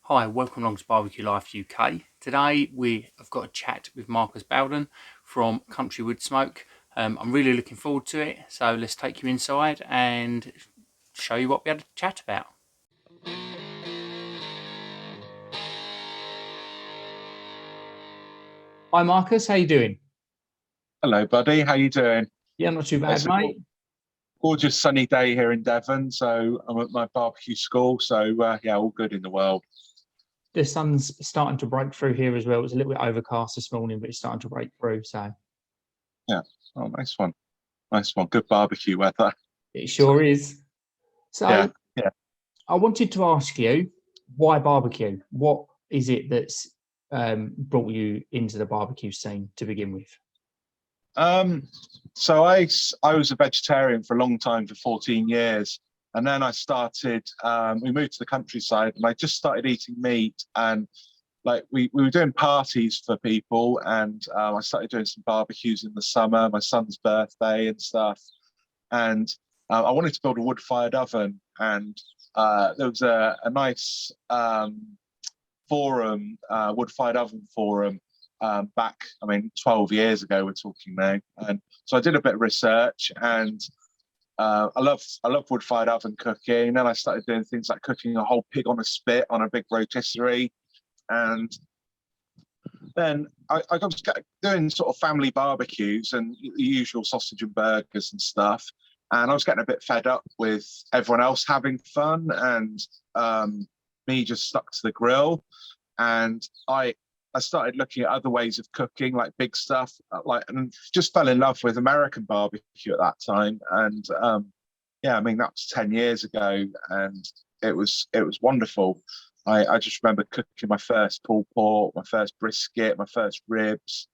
Hi, welcome along to Barbecue Life UK. Today we have got a chat with Marcus Bawdon from Countrywoodsmoke. I'm really looking forward to it, so let's take you inside and show you what we had to chat about. Hi Marcus, how you doing? Hello, buddy. How you doing? Yeah, not too bad, It's a mate. gorgeous sunny day here in Devon, so I'm at my barbecue school. So yeah, all good in the world. The sun's starting to break through here as well. It was a little bit overcast this morning, but it's starting to break through, so Yeah. Oh, nice one. Nice one. Good barbecue weather. it sure is. Yeah. So Yeah. I wanted to ask you, why barbecue? What is it that's brought you into the barbecue scene to begin with? Um, so I was a vegetarian for a long time, for 14 years. And then I started, we moved to the countryside and I just started eating meat. And like we were doing parties for people, and I started doing some barbecues in the summer, my son's birthday and stuff. And I wanted to build a wood-fired oven, and there was a nice forum, wood-fired oven forum, back, I mean, 12 years ago, we're talking now. And so I did a bit of research, and I love wood-fired oven cooking. Then I started doing things like cooking a whole pig on a spit on a big rotisserie. And then I was doing sort of family barbecues and the usual sausage and burgers and stuff. And I was getting a bit fed up with everyone else having fun, and me just stuck to the grill. And I started looking at other ways of cooking, like big stuff, and just fell in love with American barbecue at that time. And yeah, I mean that was 10 years ago, and it was wonderful. I just remember cooking my first pulled pork, my first brisket, my first ribs,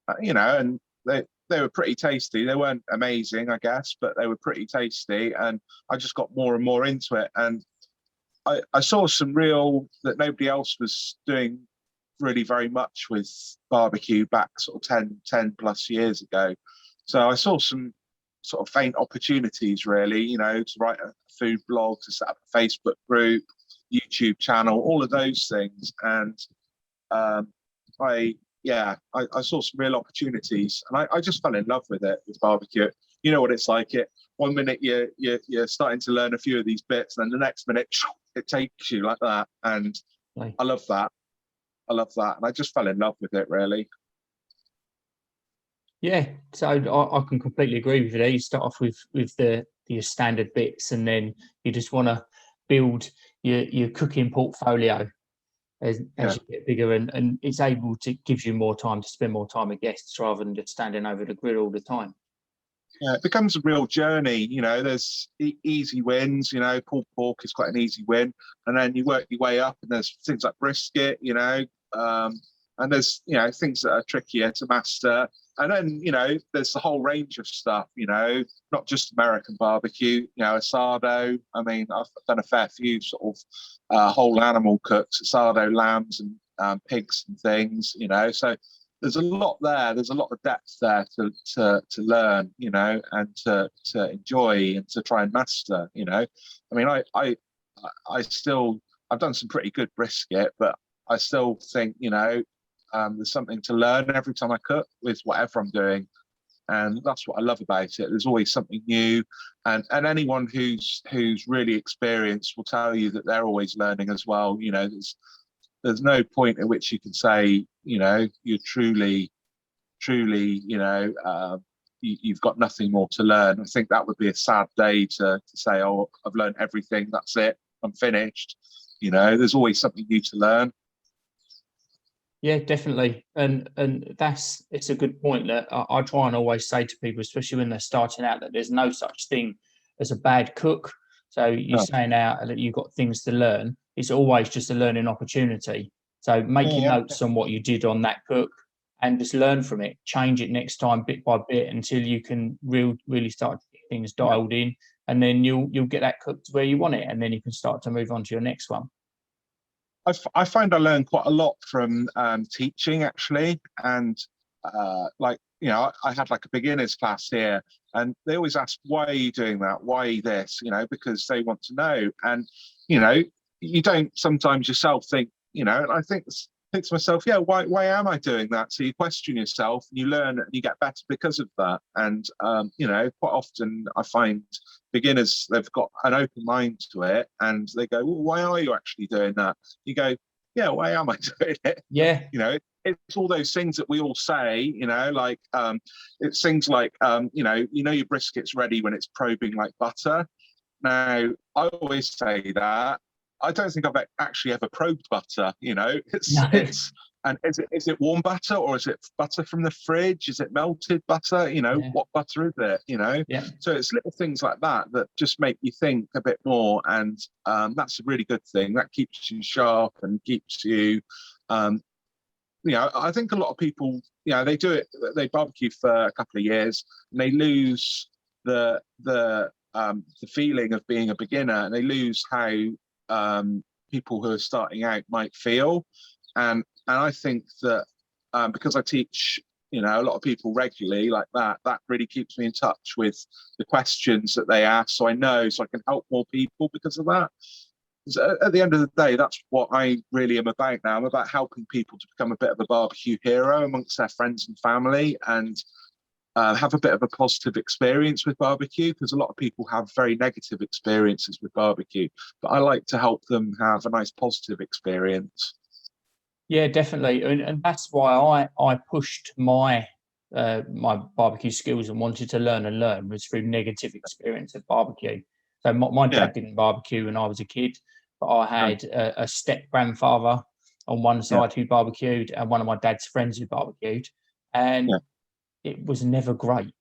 and they were pretty tasty. They weren't amazing, I guess, but they were pretty tasty. And I just got more and more into it. And I saw some real that nobody else was doing really very much with barbecue back sort of 10 plus years ago. So I saw some sort of faint opportunities, really, to write a food blog, to set up a Facebook group, YouTube channel, all of those things. And um, I saw some real opportunities, and I just fell in love with it, with barbecue. You know what it's like. It 1 minute you're starting to learn a few of these bits, and then the next minute it takes you like that. And Like, I love that. I love that, and I just fell in love with it, really. yeah, so I can completely agree with you there. You start off with the your standard bits, and then you just want to build your cooking portfolio as Yeah. you get bigger, and it's able to gives you more time to spend more time with guests rather than just standing over the grill all the time. Yeah, it becomes a real journey. There's easy wins. Pulled pork is quite an easy win, and then you work your way up, and there's things like brisket. And there's things that are trickier to master. And then there's the whole range of stuff. Not just American barbecue. Asado. I mean, I've done a fair few sort of whole animal cooks, asado lambs and pigs and things. So there's a lot there. There's a lot of depth there to learn, and to enjoy and to try and master. I mean, I still I've done some pretty good brisket, but I still think there's something to learn every time I cook with whatever I'm doing, and that's what I love about it. There's always something new, and anyone who's really experienced will tell you that they're always learning as well. There's no point at which you can say, you're truly, you've got nothing more to learn. I think that would be a sad day to say, oh, I've learned everything. That's it. I'm finished. There's always something new to learn. Yeah, definitely, and it's a good point that I try and always say to people, especially when they're starting out, that there's no such thing as a bad cook. So you're No. saying out that you've got things to learn. It's always just a learning opportunity. So make your Yeah, notes on what you did on that cook and just learn from it. Change it next time bit by bit until you can really start to get things yeah. dialed in, and then you'll get that cooked where you want it, and then you can start to move on to your next one. I find I learn quite a lot from teaching, actually. And I had like a beginners class here, and they always ask, why are you doing that? Why this? Because they want to know. And you know you don't sometimes yourself think, and I think to myself, yeah, why am I doing that? So you question yourself and you learn and you get better because of that. And quite often I find beginners, they've got an open mind to it and they go, well, why are you actually doing that? You go, yeah, why am I doing it? Yeah. It's all those things that we all say, like it's things like your brisket's ready when it's probing like butter. Now, I always say that. I don't think I've actually ever probed butter. It's and is it warm butter or is it butter from the fridge? Is it melted butter? What butter is it? Yeah. So it's little things like that that just make you think a bit more, and that's a really good thing. That keeps you sharp and keeps you. I think a lot of people, they do it. They barbecue for a couple of years and they lose the feeling of being a beginner, and they lose how people who are starting out might feel. And I think that because I teach, a lot of people regularly like that really keeps me in touch with the questions that they ask, so I can help more people because of that. So at the end of the day, that's what I really am about now. I'm about helping people to become a bit of a barbecue hero amongst their friends and family, and have a bit of a positive experience with barbecue, because a lot of people have very negative experiences with barbecue, but I like to help them have a nice positive experience. Yeah, definitely, and that's why I pushed my barbecue skills and wanted to learn was through negative experience of barbecue. So my Yeah. dad didn't barbecue when I was a kid, but I had a step grandfather on one side who barbecued, and one of my dad's friends who barbecued, and it was never great.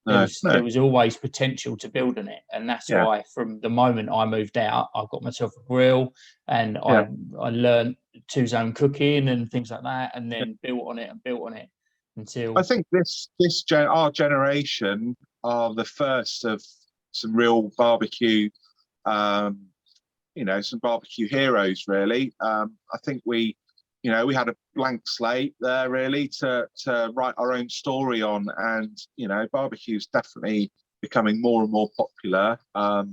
There was always potential to build on it, and that's why from the moment I moved out, I got myself a grill, and I learned two-zone cooking and things like that, and then built on it until I think our generation are the first of some real barbecue, some barbecue heroes, really. I think we had a blank slate there really to write our own story on, and barbecue is definitely becoming more and more popular. I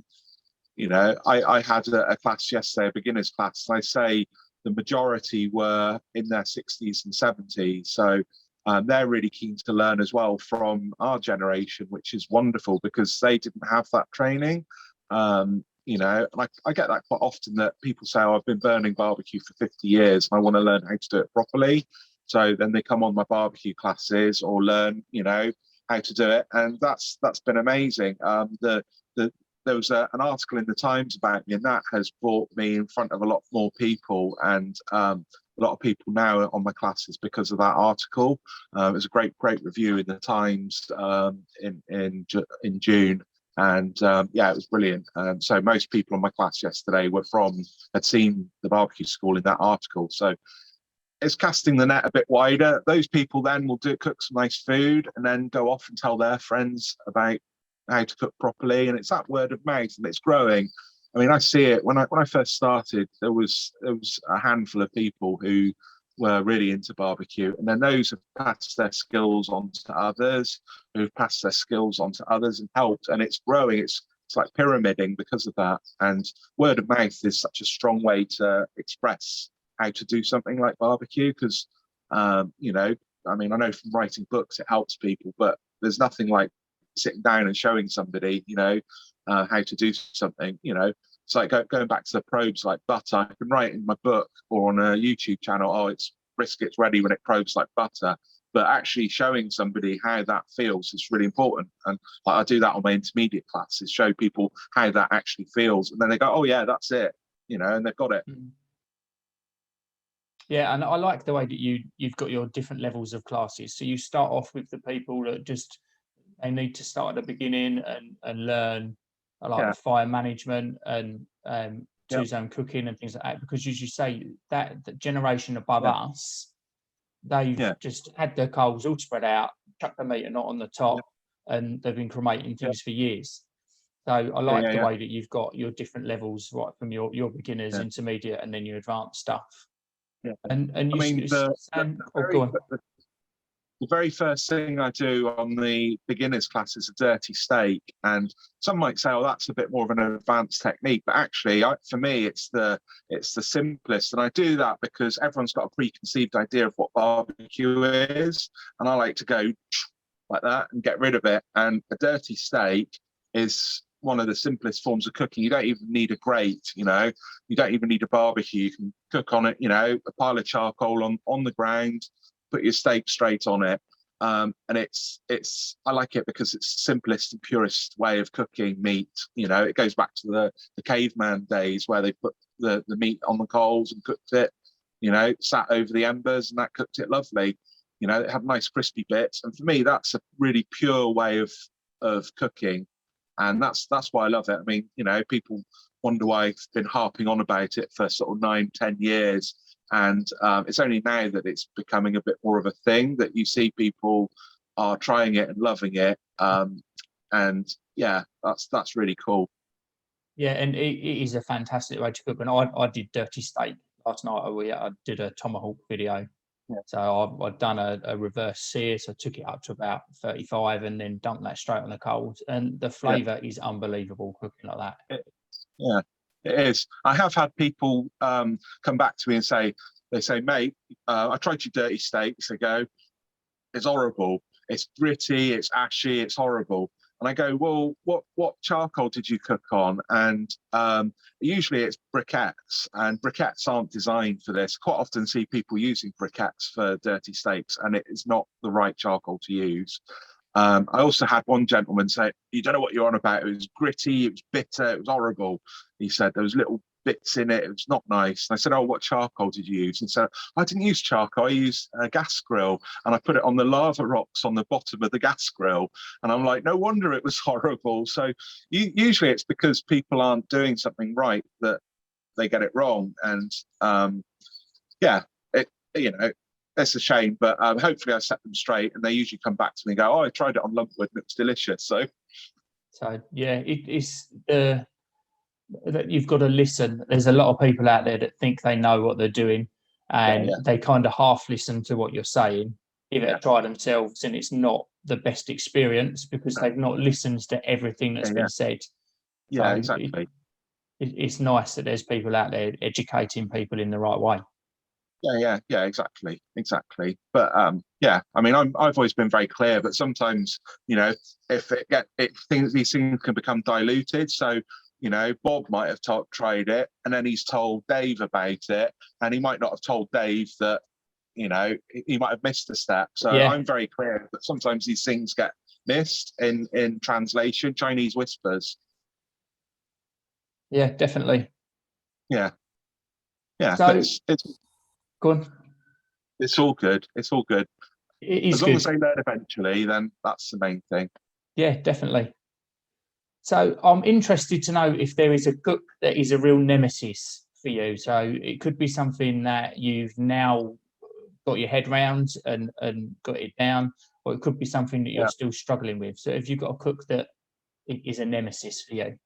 had a class yesterday, a beginners class, and I say the majority were in their 60s and 70s, so they're really keen to learn as well from our generation, which is wonderful because they didn't have that training. And I get that quite often, that people say, oh, I've been burning barbecue for 50 years and I want to learn how to do it properly. So then they come on my barbecue classes or learn, how to do it. And that's been amazing. There was an article in the Times about me, and that has brought me in front of a lot more people, and a lot of people now are on my classes because of that article. It was a great review in the Times in June. And it was brilliant. So most people on my class yesterday had seen the barbecue school in that article. So it's casting the net a bit wider. Those people then will cook some nice food and then go off and tell their friends about how to cook properly. And it's that word of mouth, and it's growing. I mean, I see it when I first started. There was a handful of people who were really into barbecue, and then those have passed their skills on to others, who've passed their skills on to others and helped, and it's growing. It's like pyramiding because of that. And word of mouth is such a strong way to express how to do something like barbecue, because I know from writing books it helps people, but there's nothing like sitting down and showing somebody how to do something. It's like going back to the probes like butter. I can write in my book or on a YouTube channel, oh, it's brisket's ready when it probes like butter. But actually showing somebody how that feels is really important. And I do that on my intermediate classes, show people how that actually feels. And then they go, oh, yeah, that's it, and they've got it. Yeah, and I like the way that you've got your different levels of classes. So you start off with the people that they need to start at the beginning and learn the fire management and two-zone cooking and things like that, because as you say, that the generation above us, they've just had their coals all spread out, chuck the meat not on the top, and they've been cremating things for years. So I like the way that you've got your different levels, right from your beginners, intermediate, and then your advanced stuff. And you, I mean, go on. the very first thing I do on the beginners class is a dirty steak, and some might say, "Oh, that's a bit more of an advanced technique," but actually, for me, it's the simplest, and I do that because everyone's got a preconceived idea of what barbecue is, and I like to go like that and get rid of it. And a dirty steak is one of the simplest forms of cooking. You don't even need a grate, you don't even need a barbecue. You can cook on it, a pile of charcoal on the ground, put your steak straight on it. And I like it because it's the simplest and purest way of cooking meat. It goes back to the caveman days where they put the meat on the coals and cooked it, sat over the embers, and that cooked it lovely. It had nice crispy bits. And for me, that's a really pure way of cooking. And that's why I love it. I mean, people wonder why I've been harping on about it for sort of 9-10 years. And it's only now that it's becoming a bit more of a thing, that you see people are trying it and loving it. And yeah, that's really cool. Yeah, and it is a fantastic way to cook. And I did dirty steak last night. I did a tomahawk video. Yeah. So I've done a reverse sear, so I took it up to about 35 and then dumped that straight on the coals. And the flavour is unbelievable cooking like that. Yeah, it is. I have had people come back to me and they say, "Mate, I tried your dirty steaks." They go, "It's horrible. It's gritty, it's ashy, it's horrible." And I go, "Well, what charcoal did you cook on?" And usually it's briquettes, and briquettes aren't designed for this. Quite often see people using briquettes for dirty steaks, and it is not the right charcoal to use. I also had one gentleman say, "You don't know what you're on about. It was gritty, it was bitter, it was horrible." He said there was little bits in it. It was not nice. And I said, "Oh, what charcoal did you use?" And so I didn't use charcoal. I used a gas grill, and I put it on the lava rocks on the bottom of the gas grill. And I'm like, no wonder it was horrible. So usually it's because people aren't doing something right that they get it wrong. And yeah, it's a shame, but hopefully I set them straight, and they usually come back to me and go, "Oh, I tried it on lumpwood and it was delicious." So yeah, it's that you've got to listen. There's a lot of people out there that think they know what they're doing, and they kind of half listen to what you're saying, give it a try themselves, and it's not the best experience because they've not listened to everything that's been said. Yeah, so exactly. It's nice that there's people out there educating people in the right way. Yeah, exactly. But yeah, I mean, I've always been very clear, but sometimes, if these things can become diluted. So, Bob might have tried it, and then he's told Dave about it, and he might not have told Dave that, he might have missed a step. So I'm very clear that sometimes these things get missed in translation. Chinese whispers. Yeah, definitely. Yeah. So it's go on. It's all good. It's all good. It is as long good. as they learn eventually, then that's the main thing. Yeah, definitely. So I'm interested to know if there is a cook that is a real nemesis for you. So it could be something that you've now got your head round and got it down, or it could be something that you're still struggling with. So if you've got a cook that is a nemesis for you.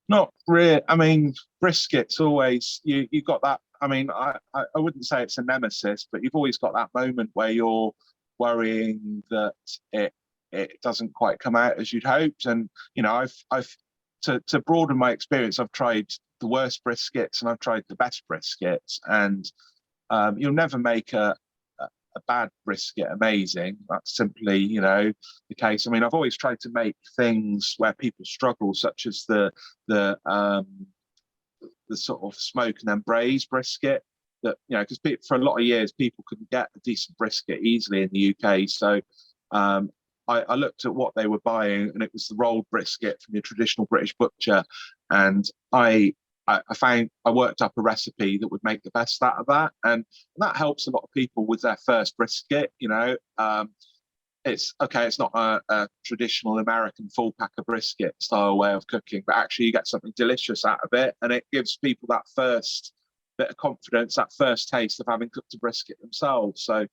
Not really. I mean, brisket's always you got that. I mean, I wouldn't say it's a nemesis, but you've always got that moment where you're worrying that it doesn't quite come out as you'd hoped. And I've to broaden my experience, I've tried the worst briskets and I've tried the best briskets, and you'll never make a bad brisket amazing. That's simply, the case. I mean, I've always tried to make things where people struggle, such as the sort of smoke and then braise brisket. That because for a lot of years people couldn't get a decent brisket easily in the UK. So I looked at what they were buying, and it was the rolled brisket from your traditional British butcher, and I worked up a recipe that would make the best out of that, and that helps a lot of people with their first brisket. It's okay. It's not a traditional American full packer brisket style way of cooking, but actually you get something delicious out of it, and it gives people that first bit of confidence, that first taste of having cooked a brisket themselves. So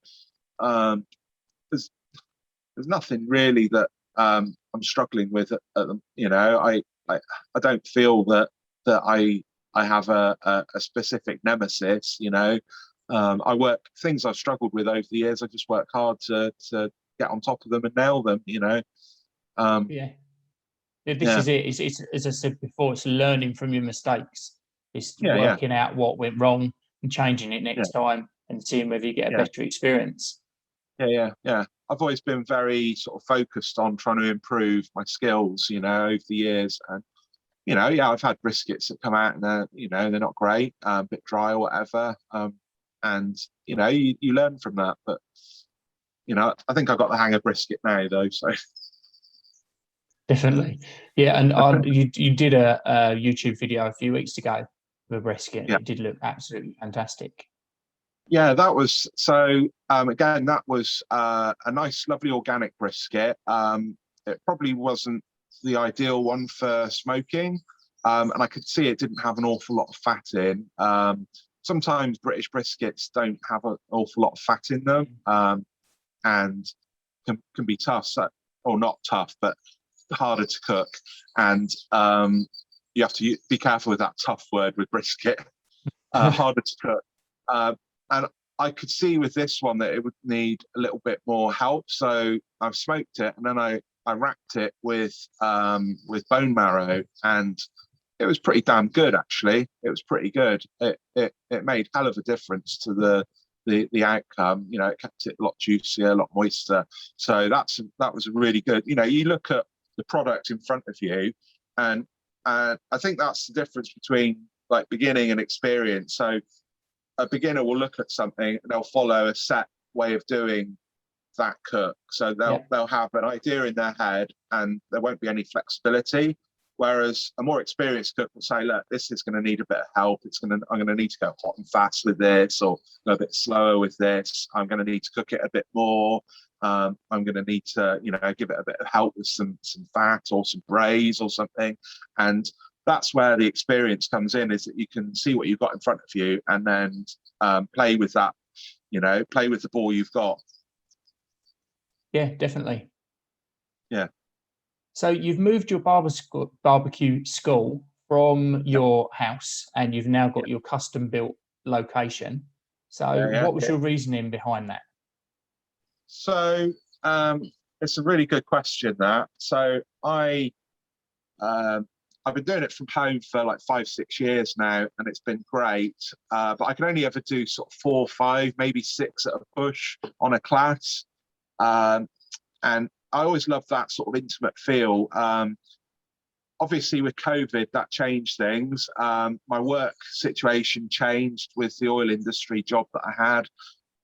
there's nothing really that I'm struggling with. I don't feel that I I have a specific nemesis. I work things I've struggled with over the years. I just work hard to get on top of them and nail them. Yeah. This Yeah, is it. It's as I said before, it's learning from your mistakes. It's yeah, working out what went wrong and changing it yeah, next time and seeing whether you get a yeah, better experience. yeah. I've always been very sort of focused on trying to improve my skills, over the years. And, yeah, I've had briskets that come out and they're not great, a bit dry or whatever. And, you learn from that. But, I think I've got the hang of brisket now, though. So, Definitely. Yeah, and you did a YouTube video a few weeks ago of a brisket, and yeah. it did look absolutely fantastic. Yeah, that was so. Again, that was a nice, lovely organic brisket. It probably wasn't the ideal one for smoking, and I could see it didn't have an awful lot of fat in. Sometimes British briskets don't have an awful lot of fat in them, and can be tough. So, or not tough, but harder to cook. And you have to be careful with that tough word with brisket. Harder to cook. And I could see with this one that it would need a little bit more help. So I've smoked it and then I wrapped it with bone marrow, and it was pretty damn good actually. It was pretty good. It made hell of a difference to the outcome. It kept it a lot juicier, a lot moister. So that was really good. You look at the product in front of you, and I think that's the difference between like beginning and experience. So a beginner will look at something and they'll follow a set way of doing that cook. So they'll have an idea in their head and there won't be any flexibility. Whereas a more experienced cook will say, look, this is going to need a bit of help. I'm going to need to go hot and fast with this, or go a bit slower with this. I'm going to need to cook it a bit more. I'm going to need to, give it a bit of help with some fat or some braise or something. And that's where the experience comes in, is that you can see what you've got in front of you and then play with that, play with the ball you've got. Yeah, definitely. Yeah. So you've moved your barbecue school from your house, and you've now got your custom built location. So what was your reasoning behind that? So it's a really good question, that. So I've been doing it from home for like 5-6 years now, and it's been great. But I can only ever do sort of 4, 5, maybe 6 at a push on a class. And I always loved that sort of intimate feel. Obviously, with COVID, that changed things. My work situation changed with the oil industry job that I had.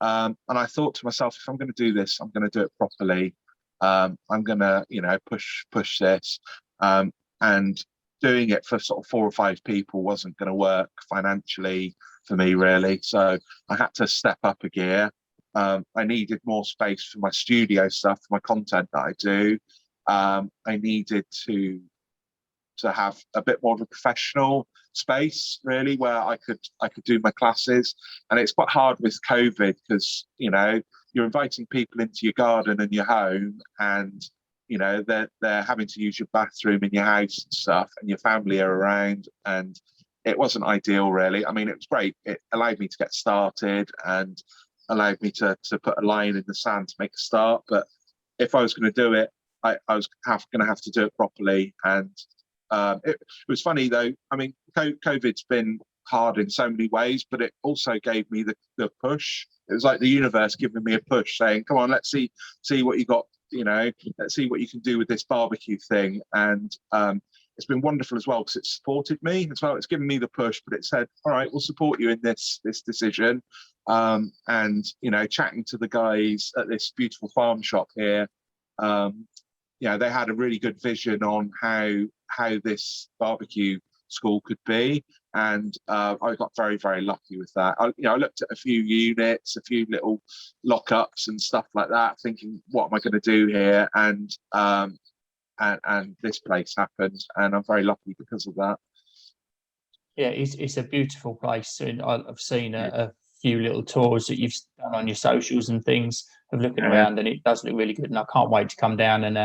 And I thought to myself, if I'm going to do this, I'm going to do it properly. I'm going to, push this. And doing it for sort of 4 or 5 people wasn't going to work financially for me, really. So I had to step up a gear. I needed more space for my studio stuff, for my content that I do. I needed to have a bit more of a professional space, really, where I could do my classes. And it's quite hard with COVID because you're inviting people into your garden and your home, and they're having to use your bathroom in your house and stuff, and your family are around, and it wasn't ideal, really. I mean, it was great. It allowed me to get started and allowed me to put a line in the sand to make a start. But if I was going to do it, I was going to have to do it properly. And it was funny, though. I mean, COVID's been hard in so many ways, but it also gave me the push. It was like the universe giving me a push, saying, come on, let's see what you got. Let's see what you can do with this barbecue thing. And it's been wonderful as well, because it's supported me as well. It's given me the push, but it said, all right, we'll support you in this decision. And chatting to the guys at this beautiful farm shop here, they had a really good vision on how this barbecue school could be. And I got very, very lucky with that. I looked at a few units, a few little lockups and stuff like that, thinking, what am I going to do here? And this place happened, and I'm very lucky because of that. Yeah, it's a beautiful place, and I've seen a few little tours that you've done on your socials and things of looking around, and it does look really good. And I can't wait to come down and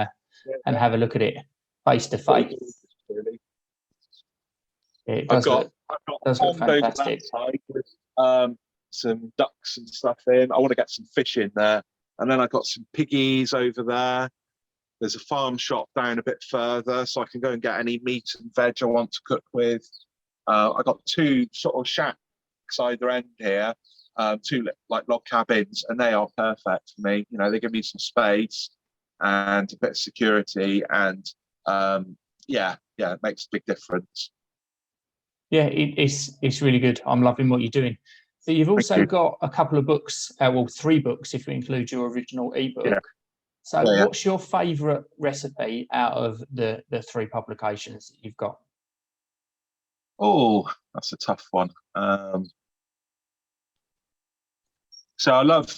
have a look at it face to face. It does I've got Does look pond over that fantastic. side with some ducks and stuff in. I want to get some fish in there. And then I've got some piggies over there. There's a farm shop down a bit further, so I can go and get any meat and veg I want to cook with. I've got two sort of shacks either end here, two like log cabins, and they are perfect for me. You know, they give me some space and a bit of security, and it makes a big difference. Yeah, it's really good. I'm loving what you're doing. So you've also got a couple of books, well, 3 books if we include your original ebook. Yeah. So what's your favourite recipe out of the 3 publications that you've got? Oh, that's a tough one. So I love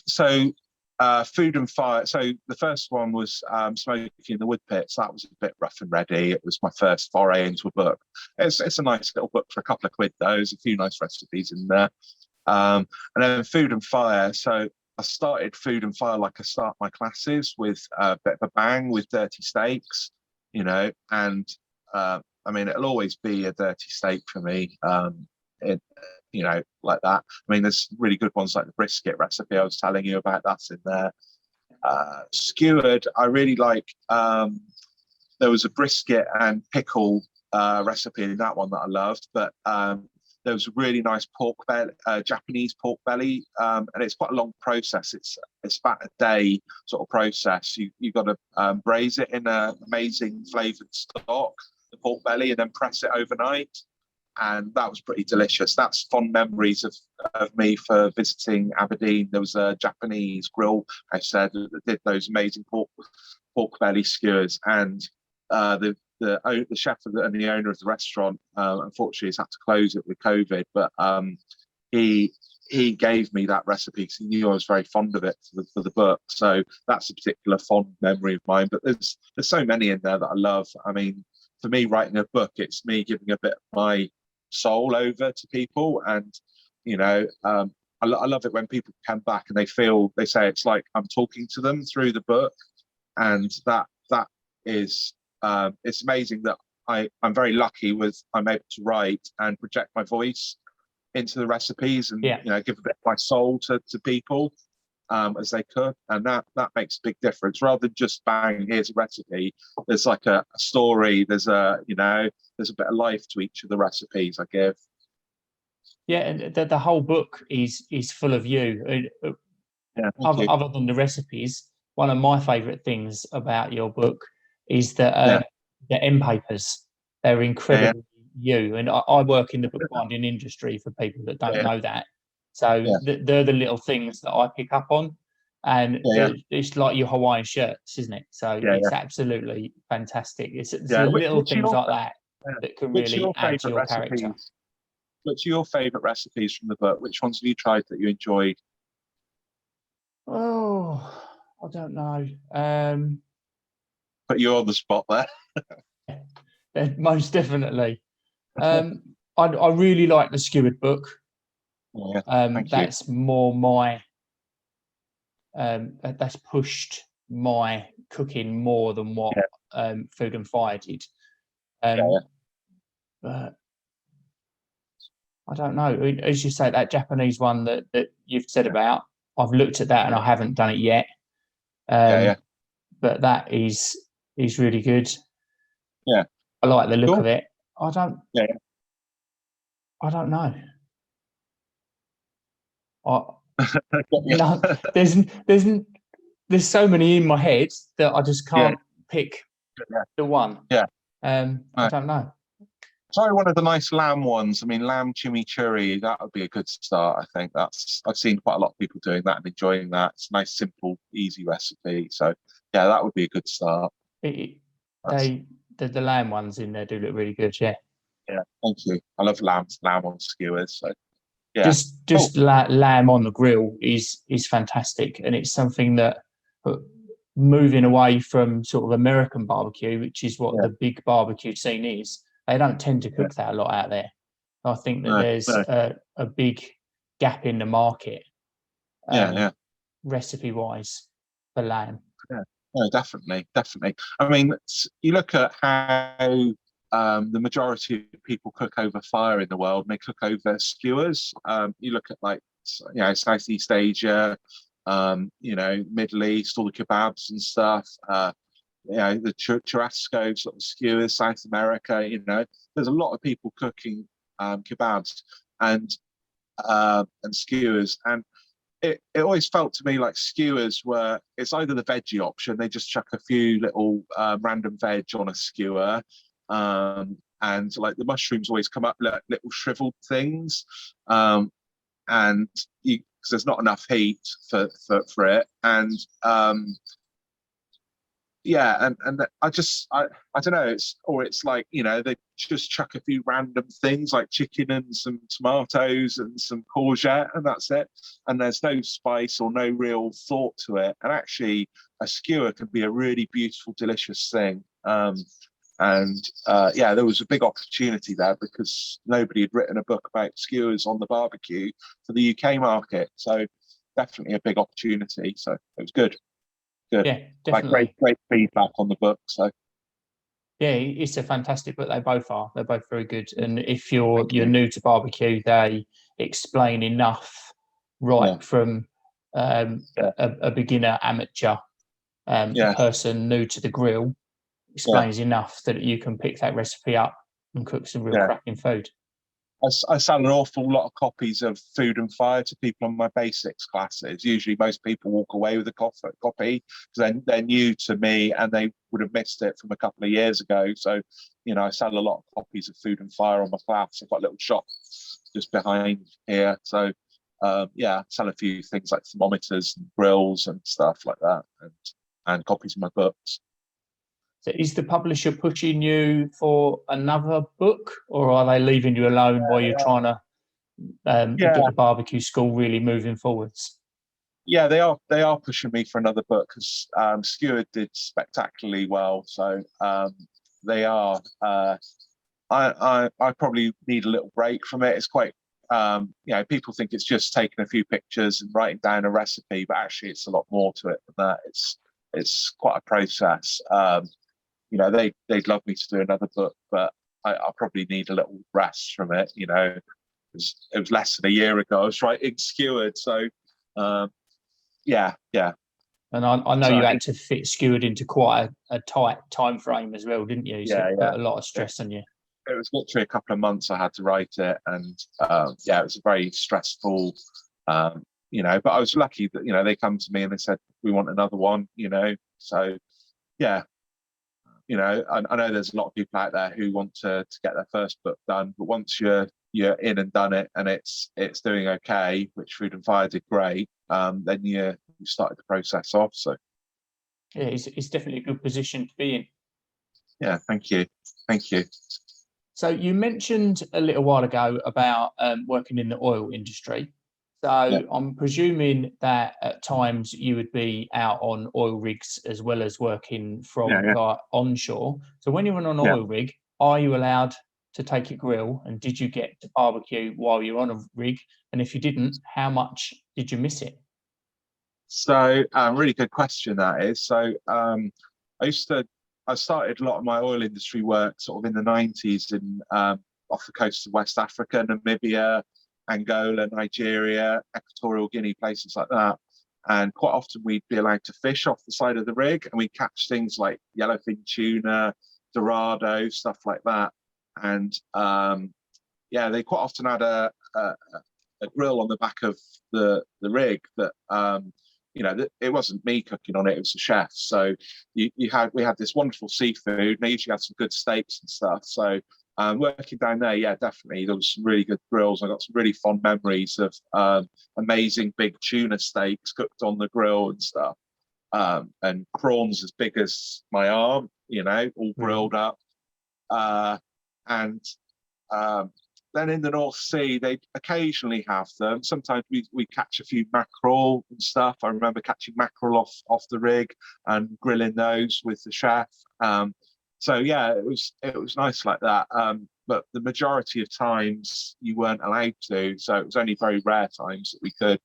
food and fire. So the first one was smoking in the wood pits. That was a bit rough and ready. It was my first foray into a book. It's a nice little book for a couple of quid though. There's a few nice recipes in there. And then food and fire. So I started food and fire like I start my classes, with a bit of a bang with dirty steaks, you know, and I mean, it'll always be a dirty steak for me. You know, like that. I mean, there's really good ones like the brisket recipe I was telling you about. That's in there. Skewered, I really like. There was a brisket and pickle recipe in that one that I loved, but there was a really nice pork belly, Japanese pork belly, and it's quite a long process. It's about a day sort of process. You've got to braise it in an amazing flavoured stock, the pork belly, and then press it overnight. And that was pretty delicious. That's fond memories of me for visiting Aberdeen. There was a Japanese grill, I said, that did those amazing pork belly skewers. And the chef and the owner of the restaurant, unfortunately, has had to close it with COVID. But he gave me that recipe because he knew I was very fond of it for the book. So that's a particular fond memory of mine. But there's so many in there that I love. I mean, for me, writing a book, it's me giving a bit of my soul over to people, and you know, I love it when people come back and they say it's like I'm talking to them through the book, and that is it's amazing that I'm very lucky with I'm able to write and project my voice into the recipes, and you know, give a bit of my soul to people as they cook, and that makes a big difference. Rather than just bang, here's a recipe, there's like a story, there's a bit of life to each of the recipes I give. Yeah, and the whole book is full of you. Other than the recipes, one of my favourite things about your book is that the end papers. They're incredibly you. And I work in the bookbinding industry, for people that don't know that. So they're the little things that I pick up on, and it's like your Hawaiian shirts, isn't it? So it's absolutely fantastic. It's the little things like that that can really add to your character. What's your favourite recipes from the book? Which ones have you tried that you enjoyed? Oh, I don't know. Put you on the spot there. Most definitely. I really like the skewered book. That's more my that's pushed my cooking more than what Food and Fire did. But I don't know. As you say, that Japanese one that you've said about, I've looked at that and I haven't done it yet. But that is really good. Yeah, I like the look of it. I don't know. No, there's so many in my head that I just can't pick the one. I don't know. Try one of the nice lamb ones. I mean, lamb chimichurri, that would be a good start. I think I've seen quite a lot of people doing that and enjoying that. It's a nice, simple, easy recipe. So yeah, that would be a good start. The lamb ones in there do look really good. Yeah, thank you. I love lamb on skewers. So yeah, just lamb on the grill is fantastic, and it's something that, moving away from sort of American barbecue, which is what the big barbecue scene is, they don't tend to cook that a lot out there. I think that there's a big gap in the market, recipe wise, for lamb. No, definitely. I mean, you look at how the majority of people cook over fire in the world, and they cook over skewers. You look at like, Southeast Asia, Middle East, all the kebabs and stuff. The churrasco sort of skewers, South America. There's a lot of people cooking kebabs and skewers, and it always felt to me like skewers it's either the veggie option, they just chuck a few little random veg on a skewer, and like the mushrooms always come up like little shriveled things, and because there's not enough heat for it, and and I don't know, it's like, they just chuck a few random things like chicken and some tomatoes and some courgette, and that's it, and there's no spice or no real thought to it. And actually a skewer can be a really beautiful, delicious thing. There was a big opportunity there because nobody had written a book about skewers on the barbecue for the UK market, so definitely a big opportunity. So it was good. Yeah, definitely. Like great feedback on the book. So yeah, it's a fantastic book. They both are. They're both very good. And if you're new to barbecue, they explain enough from a beginner, amateur person new to the grill, explains enough that you can pick that recipe up and cook some real cracking food. I sell an awful lot of copies of Food and Fire to people on my basics classes. Usually most people walk away with a copy because they're new to me and they would have missed it from a couple of years ago. So, I sell a lot of copies of Food and Fire on my class. I've got a little shop just behind here. So, I sell a few things like thermometers and grills and stuff like that, and copies of my books. So is the publisher pushing you for another book, or are they leaving you alone while you're trying to get the barbecue school really moving forwards? Yeah, they are pushing me for another book because Skewer did spectacularly well. So they are. I probably need a little break from it. It's quite, people think it's just taking a few pictures and writing down a recipe, but actually it's a lot more to it than that. It's quite a process. They'd love me to do another book, but I probably need a little rest from it. It was less than a year ago I was writing Skewered, so yeah. And I know you had to fit Skewered into quite a tight time frame as well, didn't you? So it put a lot of stress on you. It was literally a couple of months I had to write it, and it was very stressful. But I was lucky that they come to me and they said we want another one. So yeah. I know there's a lot of people out there who want to get their first book done, but once you're in and done it and it's doing okay, which Food and Fire did great, then you started the process off. So yeah, it's definitely a good position to be in. Yeah, thank you. So you mentioned a little while ago about working in the oil industry. So I'm presuming that at times you would be out on oil rigs as well as working from onshore. So when you're on an oil rig, are you allowed to take your grill, and did you get to barbecue while you're on a rig? And if you didn't, how much did you miss it? So really good question that is. So I started a lot of my oil industry work sort of in the 90s in off the coast of West Africa, Namibia, Angola, Nigeria, Equatorial Guinea, places like that. And quite often we'd be allowed to fish off the side of the rig, and we'd catch things like yellowfin tuna, dorado, stuff like that. And they quite often had a grill on the back of the rig that it wasn't me cooking on it; it was the chef. So we had this wonderful seafood, and they usually had some good steaks and stuff. So working down there, definitely there was some really good grills. I got some really fond memories of amazing big tuna steaks cooked on the grill and stuff, and prawns as big as my arm, all grilled up. Then in the North Sea, they occasionally have them. Sometimes we catch a few mackerel and stuff. I remember catching mackerel off the rig and grilling those with the chef. It was nice like that. But the majority of times you weren't allowed to, so it was only very rare times that we could.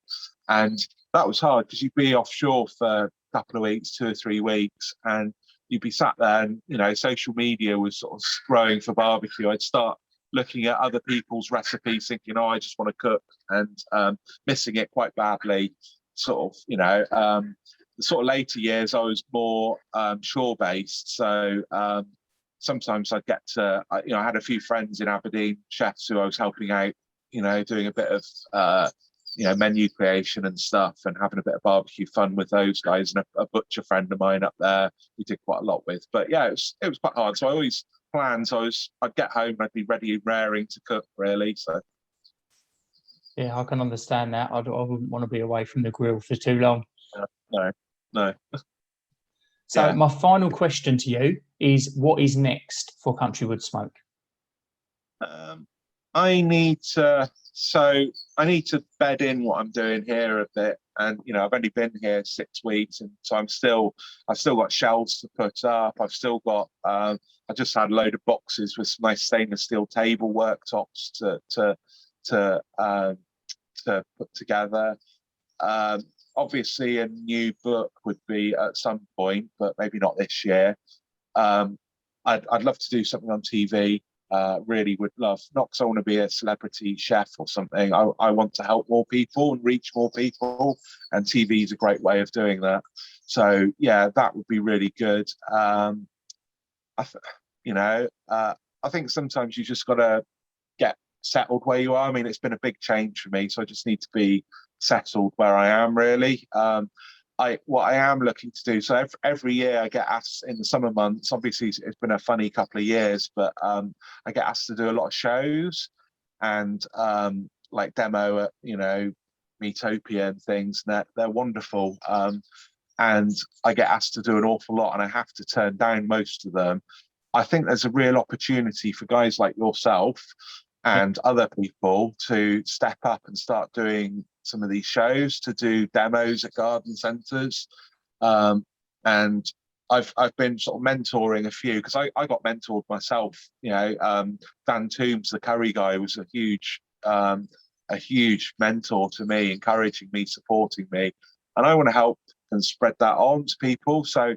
And that was hard because you'd be offshore for a couple of weeks, 2 or 3 weeks, and you'd be sat there and, you know, social media was sort of growing for barbecue. I'd start looking at other people's recipes, thinking, oh, I just want to cook, and missing it quite badly. Sort of, you know, the sort of later years, I was more shore based. So sometimes I'd get to, you know, I had a few friends in Aberdeen, chefs who I was helping out, you know, doing a bit of, you know, menu creation and stuff, and having a bit of barbecue fun with those guys, and a butcher friend of mine up there we did quite a lot with. But yeah, it was quite hard. So I always planned. So I'd get home, I'd be ready and raring to cook, really. So Yeah, I can understand that. I wouldn't want to be away from the grill for too long. No. So my final question to you is, what is next for Countrywoodsmoke? I need to bed in what I'm doing here a bit, and you know, I've only been here 6 weeks, and so I've still got shelves to put up. I've still got I just had a load of boxes with some nice stainless steel table worktops to put together. Obviously, a new book would be at some point, but maybe not this year. I'd love to do something on TV. Really would love, not because I want to be a celebrity chef or something. I want to help more people and reach more people, and TV is a great way of doing that. So yeah, that would be really good. I think sometimes you just got to get settled where you are. I mean, it's been a big change for me, so I just need to be settled where I am, really. What I am looking to do, so every year I get asked in the summer months. Obviously, it's been a funny couple of years, but I get asked to do a lot of shows and like demo at, you know, Meatopia and things. And they're wonderful, and I get asked to do an awful lot, and I have to turn down most of them. I think there's a real opportunity for guys like yourself and other people to step up and start doing some of these shows, to do demos at garden centres. And I've been sort of mentoring a few, because I got mentored myself. You know, Dan Toombs, the curry guy, was a huge mentor to me, encouraging me, supporting me, and I want to help and spread that on to people. So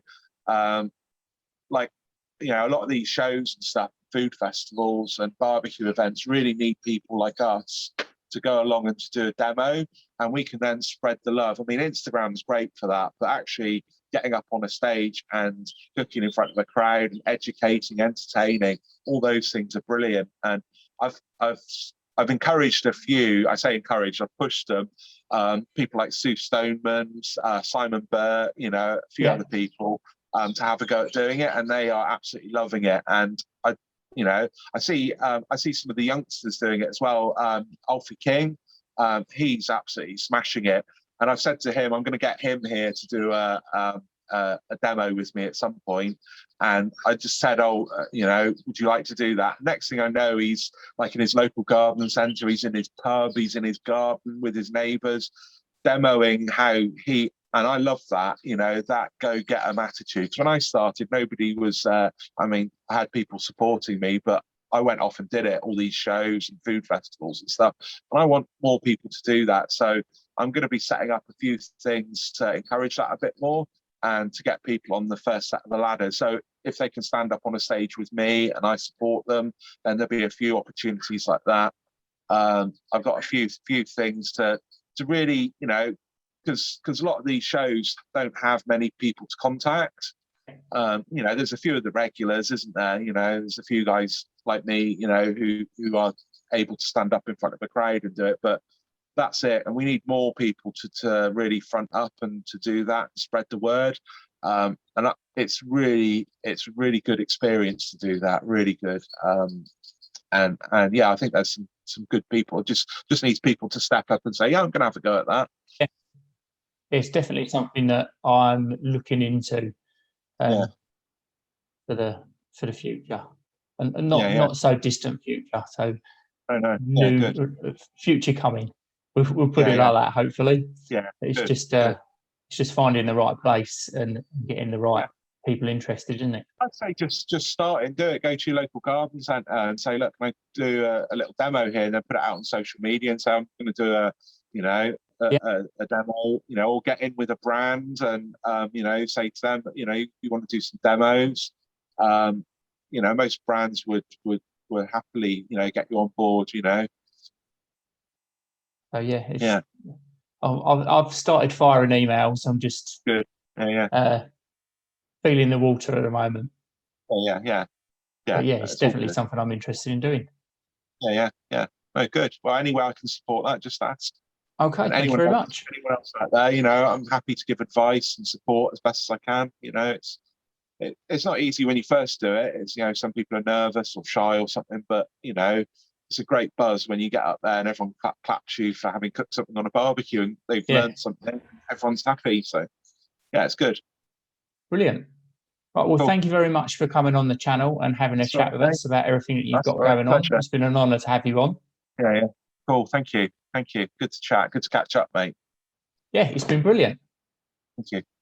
like, you know, a lot of these shows and stuff, food festivals and barbecue events, really need people like us to go along and to do a demo, and we can then spread the love. I mean, Instagram's great for that, but actually getting up on a stage and cooking in front of a crowd and educating, entertaining, all those things are brilliant. And I've encouraged a few. I say encouraged, I've pushed them. People like Sue Stoneman, Simon Burt, you know, a few other people, to have a go at doing it, and they are absolutely loving it. And I see some of the youngsters doing it as well. Alfie King, he's absolutely smashing it. And I've said to him, I'm going to get him here to do a demo with me at some point. And I just said, would you like to do that? Next thing I know, he's like in his local garden centre, he's in his pub, he's in his garden with his neighbours, demoing how he, and I love that, you know, that go-get-em attitude. Because when I started, nobody was, I had people supporting me, but I went off and did it, all these shows and food festivals and stuff. And I want more people to do that. So I'm going to be setting up a few things to encourage that a bit more and to get people on the first set of the ladder. So if they can stand up on a stage with me and I support them, then there'll be a few opportunities like that. I've got a few things to really, you know, because a lot of these shows don't have many people to contact. You know, there's a few of the regulars, isn't there? You know, there's a few guys like me, you know, who are able to stand up in front of a crowd and do it, but that's it. And we need more people to really front up and to do that and spread the word. It's really good experience to do that. Really good. And yeah, I think there's some good people. It just needs people to step up and say, yeah, I'm going to have a go at that. Yeah. It's definitely something that I'm looking into for the future, and not so distant future. So future coming. We'll put it like that. Hopefully, It's just finding the right place and getting the right people interested, isn't it? I'd say just start and do it. Go to your local garden centre and say, look, can I do a little demo here, and then put it out on social media and say, I'm going to do Yeah. a demo, you know, or get in with a brand and you know, say to them, you know, you want to do some demos. You know, most brands would happily, you know, get you on board, you know. So yeah, Yeah, I've started firing emails. I'm just good. Yeah, feeling the water at the moment. yeah. But yeah, it's It's all definitely good. something I'm interested in doing. Yeah. Oh, good. Well, any way I can support that, just ask. Okay, And thank you very much. anyone else out there, you know, I'm happy to give advice and support as best as I can. You know, it's not easy when you first do it. It's, you know, some people are nervous or shy or something, but you know, it's a great buzz when you get up there and everyone claps you for having cooked something on a barbecue and they've Yeah, learned something. Everyone's happy. So yeah, it's good. brilliant. Right, well, Cool. thank you very much for coming on the channel and having a That's all chat right, with mate. us about everything that you've That's got all right. going on. Pleasure. It's been an honour to have you on. Yeah. Cool. Thank you. Good to chat. Good to catch up, mate. Yeah, it's been brilliant. Thank you.